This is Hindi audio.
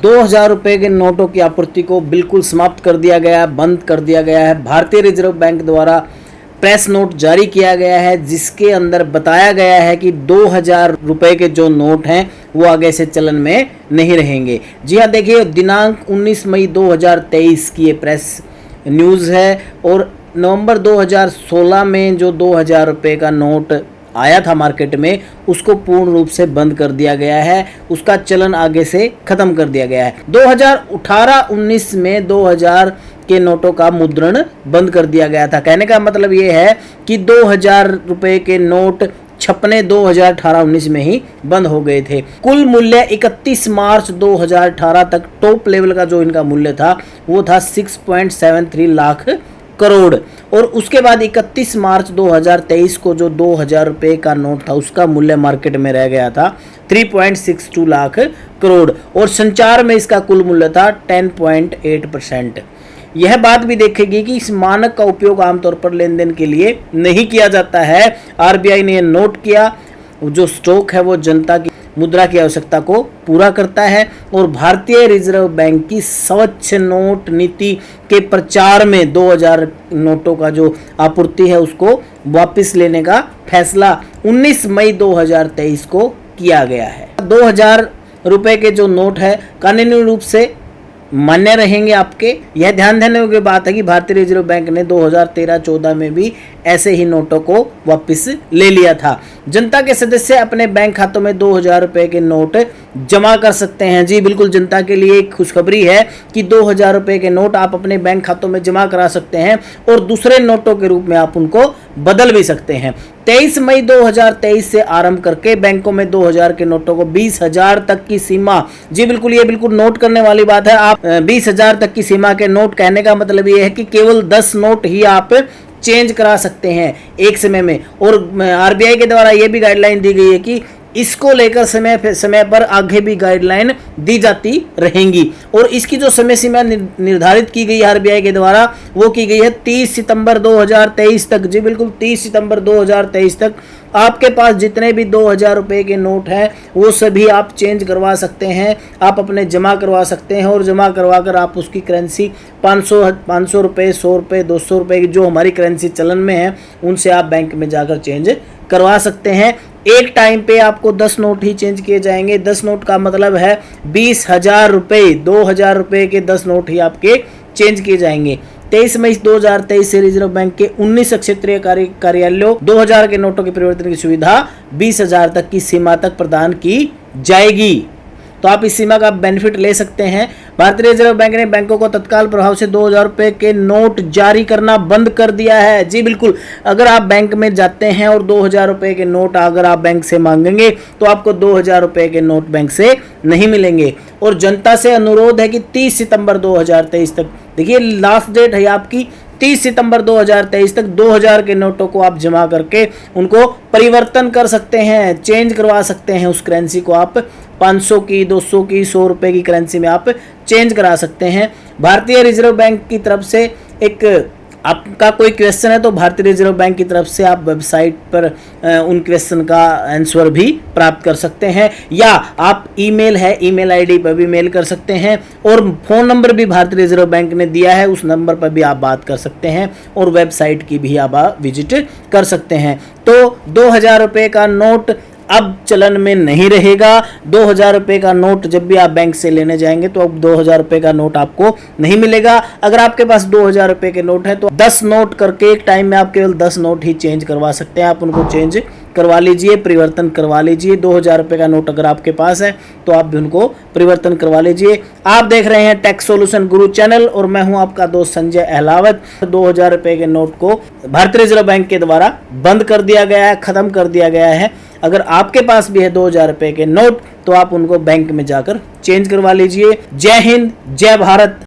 2000 रुपए के नोटों की आपूर्ति को बिल्कुल समाप्त कर दिया गया, बंद कर दिया गया है। भारतीय रिजर्व बैंक द्वारा प्रेस नोट जारी किया गया है जिसके अंदर बताया गया है कि 2000 रुपए के जो नोट हैं वो आगे से चलन में नहीं रहेंगे। जी हाँ, देखिए दिनांक 19 मई 2023 की ये प्रेस न्यूज़ है और नवंबर 2016 में जो 2000 रुपए का नोट आया था मार्केट में उसको पूर्ण रूप से बंद कर दिया गया है, उसका चलन आगे से खत्म कर दिया गया है। 2018-19 में 2000 के नोटों का मुद्रण बंद कर दिया गया था। कहने का मतलब ये है कि 2000 रुपए के नोट छपने 2018-19 में ही बंद हो गए थे। कुल मूल्य 31 मार्च 2018 तक टॉप लेवल का जो इनका मूल्य था वो था 6.73 लाख करोड़ और उसके बाद 31 मार्च 2023 को जो 2000 रुपए का नोट था उसका मूल्य मार्केट में रह गया था 3.62 लाख करोड़ और संचार में इसका कुल मूल्य था 10.8%। यह बात भी देखेगी कि इस मानक का उपयोग आमतौर पर लेन देन के लिए नहीं किया जाता है। आरबीआई ने यह नोट किया, जो स्टॉक है वो जनता की मुद्रा की आवश्यकता को पूरा करता है और भारतीय रिजर्व बैंक की स्वच्छ नोट नीति के प्रचार में 2000 नोटों का जो आपूर्ति है उसको वापस लेने का फैसला 19 मई 2023 को किया गया है। 2000 रुपए के जो नोट है कानूनी रूप से मान्य रहेंगे आपके। यह ध्यान देने की बात है कि भारतीय रिजर्व बैंक ने 2013-14 में भी ऐसे ही नोटों को वापस ले लिया था। जनता के सदस्य अपने बैंक खातों में 2000 रुपए के नोट जमा कर सकते हैं। जी बिल्कुल, जनता के लिए एक खुशखबरी है कि 2000 रुपए के नोट आप अपने बैंक खातों में जमा करा सकते हैं और दूसरे नोटों के रूप में आप उनको बदल भी सकते हैं। 23 मई 2023 से आरंभ करके बैंकों में 2000 के नोटों को 20,000 तक की सीमा, जी बिल्कुल ये बिल्कुल नोट करने वाली बात है। आप 20,000 तक की सीमा के नोट, कहने का मतलब ये है कि केवल 10 नोट ही आप चेंज करा सकते हैं एक समय में। और आरबीआई के द्वारा ये भी गाइडलाइन दी गई है कि इसको लेकर समय पर आगे भी गाइडलाइन दी जाती रहेंगी और इसकी जो समय सीमा निर्धारित की गई आरबीआई के द्वारा वो की गई है 30 सितंबर 2023 तक। जी बिल्कुल, 30 सितंबर 2023 तक आपके पास जितने भी 2000 रुपए के नोट हैं वो सभी आप चेंज करवा सकते हैं, आप अपने जमा करवा सकते हैं और जमा करवा कर आप उसकी करेंसी 500 रुपये, 100 रुपये, 200 रुपये की जो हमारी करेंसी चलन में है उनसे आप बैंक में जाकर चेंज करवा सकते हैं। एक टाइम पे आपको 10 नोट ही चेंज किए जाएंगे। 10 नोट का मतलब है 20,000 रुपये, 2000 रुपये के 10 नोट ही आपके चेंज किए जाएंगे। 23 मई 2023 से रिजर्व बैंक के 19 क्षेत्रीय कार्यालयों 2000 के नोटों के परिवर्तन की सुविधा 20,000 तक की सीमा तक प्रदान की जाएगी। तो आप इस सीमा का बेनिफिट ले सकते हैं। भारतीय रिजर्व बैंक ने बैंकों को तत्काल प्रभाव से 2000 रुपए के नोट जारी करना बंद कर दिया है। जी बिल्कुल, अगर आप बैंक में जाते हैं और 2000 रुपए के नोट अगर आप बैंक से मांगेंगे तो आपको 2000 रुपए के नोट बैंक से नहीं मिलेंगे। और जनता से अनुरोध है कि 30 सितंबर 2023 तक, देखिए लास्ट डेट है आपकी 30 सितंबर 2023 तक 2000 के नोटों को आप जमा करके उनको परिवर्तन कर सकते हैं, चेंज करवा सकते हैं। उस करेंसी को आप 500 की, 200 की, 100 रुपए की करेंसी में आप चेंज करा सकते हैं। भारतीय रिजर्व बैंक की तरफ से एक आपका कोई क्वेश्चन है तो भारतीय रिजर्व बैंक की तरफ से आप वेबसाइट पर उन क्वेश्चन का आंसर भी प्राप्त कर सकते हैं या आप ईमेल है, ईमेल आईडी पर भी मेल कर सकते हैं और फ़ोन नंबर भी भारतीय रिजर्व बैंक ने दिया है, उस नंबर पर भी आप बात कर सकते हैं और वेबसाइट की भी आप विजिट कर सकते हैं। तो 2000 रुपये का नोट अब चलन में नहीं रहेगा। 2000 रुपये का नोट जब भी आप बैंक से लेने जाएंगे तो अब 2000 रुपये का नोट आपको नहीं मिलेगा। अगर आपके पास 2000 रुपये के नोट है तो 10 नोट करके एक टाइम में आप केवल 10 नोट ही चेंज करवा सकते हैं। आप उनको चेंज करवा लीजिए, परिवर्तन करवा लीजिए। 2000 रुपये का नोट अगर आपके पास है तो आप भी उनको परिवर्तन करवा लीजिए। आप देख रहे हैं टेक सॉल्यूशन गुरु चैनल और मैं हूं आपका दोस्त संजय अहलावत। 2000 रुपये के नोट को भारतीय रिजर्व बैंक के द्वारा बंद कर दिया गया है, खत्म कर दिया गया है। अगर आपके पास भी है 2000 रुपये के नोट तो आप उनको बैंक में जाकर चेंज करवा लीजिए। जय हिंद, जय भारत।